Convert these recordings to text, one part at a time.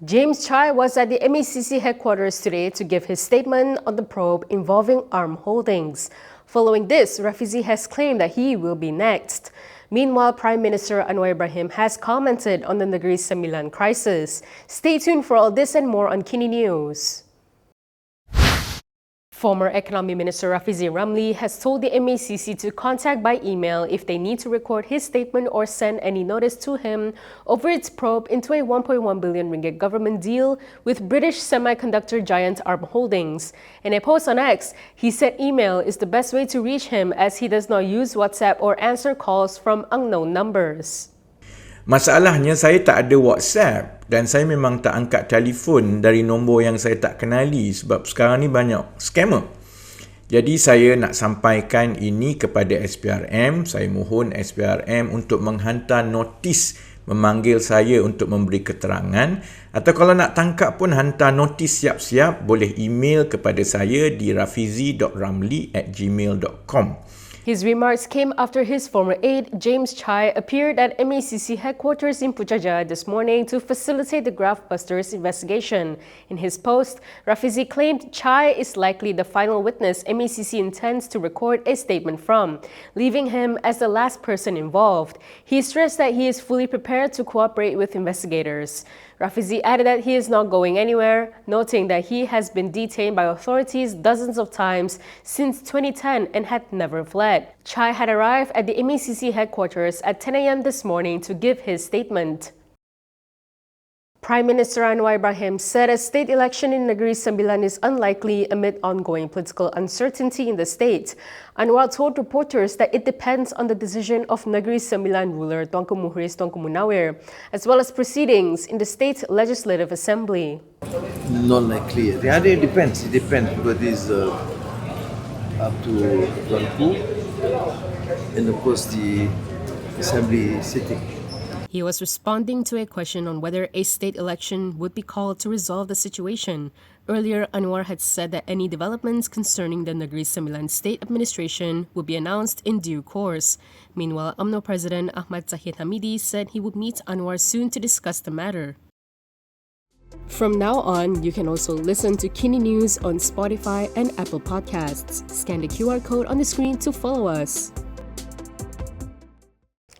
James Chai was at the MACC headquarters today to give his statement on the probe involving ARM Holdings. Following this, Rafizi has claimed that he will be next. Meanwhile, Prime Minister Anwar Ibrahim has commented on the Negeri Sembilan crisis. Stay tuned for all this and more on KiniNews. Former Economy Minister Rafizi Ramli has told the MACC to contact by email if they need to record his statement or send any notice to him over its probe into a 1.1 billion ringgit government deal with British semiconductor giant ARM Holdings. In a post on X, he said email is the best way to reach him as he does not use WhatsApp or answer calls from unknown numbers. Masalahnya saya tak ada WhatsApp dan saya memang tak angkat telefon dari nombor yang saya tak kenali sebab sekarang ni banyak scammer. Jadi saya nak sampaikan ini kepada SPRM. Saya mohon SPRM untuk menghantar notis memanggil saya untuk memberi keterangan, atau kalau nak tangkap pun hantar notis siap-siap, boleh email kepada saya di rafizi.ramli@gmail.com. His remarks came after his former aide, James Chai, appeared at MACC headquarters in Putrajaya this morning to facilitate the graft busters investigation. In his post, Rafizi claimed Chai is likely the final witness MACC intends to record a statement from, leaving him as the last person involved. He stressed that he is fully prepared to cooperate with investigators. Rafizi added that he is not going anywhere, noting that he has been detained by authorities dozens of times since 2010 and had never fled. Chai had arrived at the MACC headquarters at 10 a.m. this morning to give his statement. Prime Minister Anwar Ibrahim said a state election in Negeri Sembilan is unlikely amid ongoing political uncertainty in the state. Anwar told reporters that it depends on the decision of Negeri Sembilan ruler Tuanku Muhriz Tuanku Munawir, as well as proceedings in the state legislative assembly. Not likely. The idea depends. It depends because it's up to Tuanku and of course the assembly sitting. He was responding to a question on whether a state election would be called to resolve the situation. Earlier, Anwar had said that any developments concerning the Negeri Sembilan state administration would be announced in due course. Meanwhile, UMNO President Ahmad Zahid Hamidi said he would meet Anwar soon to discuss the matter. From now on, you can also listen to KiniNews on Spotify and Apple Podcasts. Scan the QR code on the screen to follow us.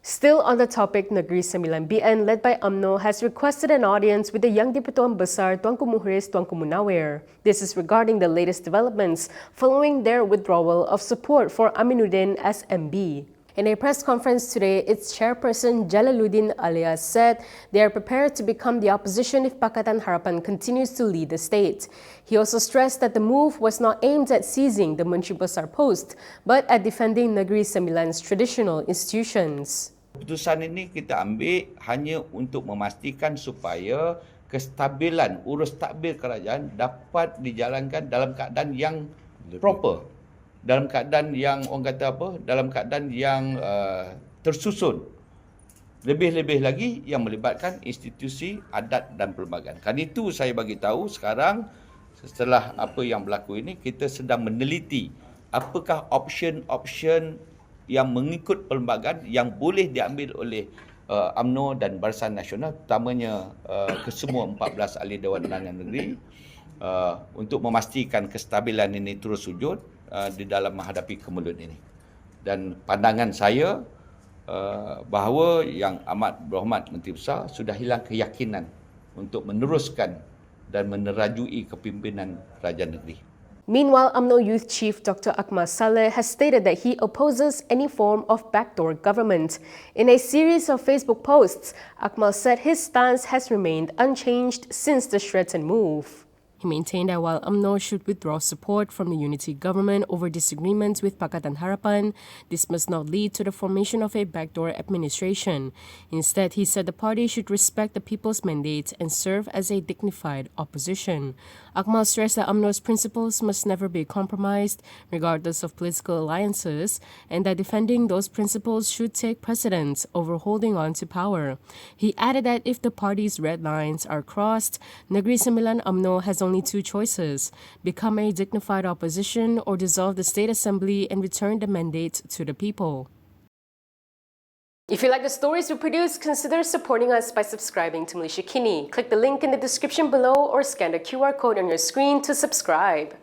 Still on the topic, Negeri Sembilan BN, led by UMNO, has requested an audience with the young di-Pertuan Besar Tuanku Muhriz Tuanku Munawir. This is regarding the latest developments following their withdrawal of support for Aminuddin as MB. In a press conference today, its chairperson Jalaluddin Alias said they are prepared to become the opposition if Pakatan Harapan continues to lead the state. He also stressed that the move was not aimed at seizing the Menteri Besar post, but at defending Negeri Sembilan's traditional institutions. Keputusan ini kita ambil hanya untuk memastikan supaya kestabilan urus tadbir kerajaan dapat dijalankan dalam keadaan yang proper, dalam keadaan yang orang kata apa, dalam keadaan yang tersusun. Lebih-lebih lagi yang melibatkan institusi adat dan perlembagaan. Kan itu saya bagi tahu sekarang setelah apa yang berlaku ini, kita sedang meneliti apakah option-option yang mengikut perlembagaan yang boleh diambil oleh UMNO dan Barisan Nasional, terutamanya kesemua 14 ahli Dewan Undangan Negeri, untuk memastikan kestabilan ini terus wujud di dalam menghadapi kemulut ini. Dan pandangan saya bahawa yang amat berhormat Menteri Besar sudah hilang keyakinan untuk meneruskan dan menerajui kepimpinan kerajaan negeri. Meanwhile, UMNO Youth Chief Dr. Akmal Saleh has stated that he opposes any form of backdoor government. In a series of Facebook posts, Akmal said his stance has remained unchanged since the Sheraton move. He maintained that while UMNO should withdraw support from the unity government over disagreements with Pakatan Harapan, this must not lead to the formation of a backdoor administration. Instead, he said the party should respect the people's mandate and serve as a dignified opposition. Akmal stressed that UMNO's principles must never be compromised, regardless of political alliances, and that defending those principles should take precedence over holding on to power. He added that if the party's red lines are crossed, Negeri Sembilan UMNO has only two choices: become a dignified opposition or dissolve the state assembly and return the mandate to the people. If you like the stories we produce, consider supporting us by subscribing to Malaysia Kini. Click the link in the description below or scan the QR code on your screen to subscribe.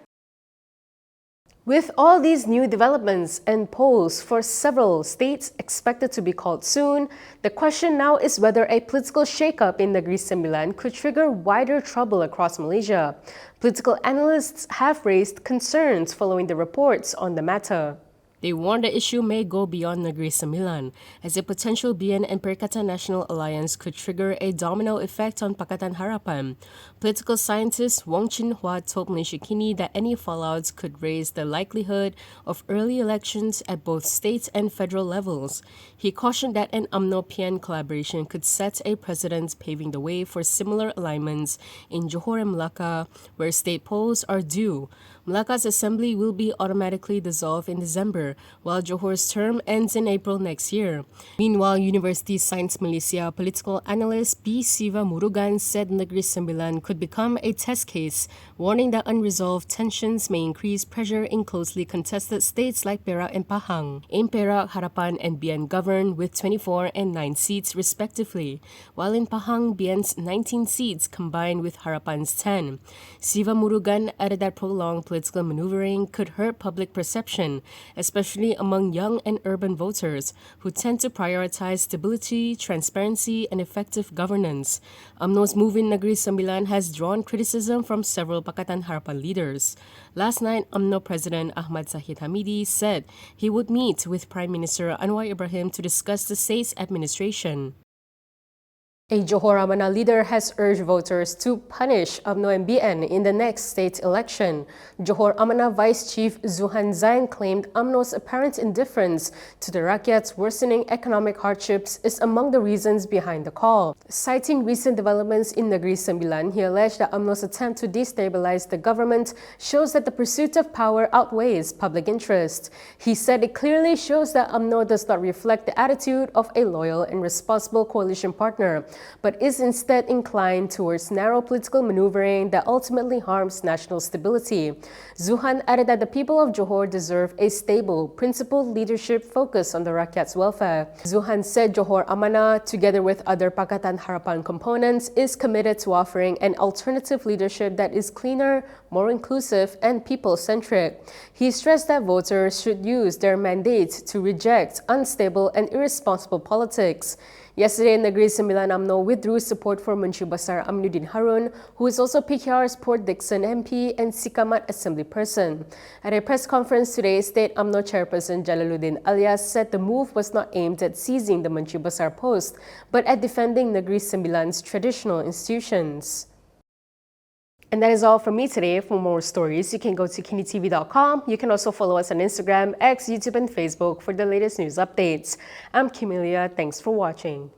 With all these new developments and polls for several states expected to be called soon, the question now is whether a political shake-up in Negeri Sembilan could trigger wider trouble across Malaysia. Political analysts have raised concerns following the reports on the matter. They warn the issue may go beyond Negeri Sembilan, as a potential BN and Pakatan National Alliance could trigger a domino effect on Pakatan Harapan. Political scientist Wong Chin Hua told Malaysia Kini that any fallouts could raise the likelihood of early elections at both state and federal levels. He cautioned that an UMNO-PN collaboration could set a precedent, paving the way for similar alignments in Johor and Melaka, where state polls are due. Melaka's assembly will be automatically dissolved in December, while Johor's term ends in April next year. Meanwhile, University Science Malaysia political analyst B. Siva Murugan said Negeri Sembilan could become a test case, warning that unresolved tensions may increase pressure in closely contested states like Perak and Pahang. In Perak, Harapan and BN govern with 24 and 9 seats respectively, while in Pahang, BN's 19 seats combine with Harapan's 10. Siva Murugan added that prolonged political maneuvering could hurt public perception, especially among young and urban voters who tend to prioritize stability, transparency, and effective governance. UMNO's move in Negeri Sembilan has drawn criticism from several Pakatan Harapan leaders. Last night, UMNO President Ahmad Zahid Hamidi said he would meet with Prime Minister Anwar Ibrahim to discuss the state's administration. A Johor Amanah leader has urged voters to punish UMNO and BN in the next state election. Johor Amanah Vice Chief Zuhan Zain claimed UMNO's apparent indifference to the rakyat's worsening economic hardships is among the reasons behind the call. Citing recent developments in Negeri Sembilan, he alleged that UMNO's attempt to destabilize the government shows that the pursuit of power outweighs public interest. He said it clearly shows that UMNO does not reflect the attitude of a loyal and responsible coalition partner, but is instead inclined towards narrow political maneuvering that ultimately harms national stability. Zuhan added that the people of Johor deserve a stable, principled leadership focused on the rakyat's welfare. Zuhan said Johor Amanah, together with other Pakatan Harapan components, is committed to offering an alternative leadership that is cleaner, more inclusive, and people-centric. He stressed that voters should use their mandate to reject unstable and irresponsible politics. Yesterday, Negeri Sembilan UMNO withdrew support for Menteri Besar Aminuddin Harun, who is also PKR's Port Dickson MP and Sikamat Assembly person. At a press conference today, State UMNO chairperson Jalaluddin Alias said the move was not aimed at seizing the Menteri Besar post, but at defending Negeri Sembilan's traditional institutions. And that is all from me today. For more stories, you can go to kinitv.com. You can also follow us on Instagram, X, YouTube, and Facebook for the latest news updates. I'm Camelia. Thanks for watching.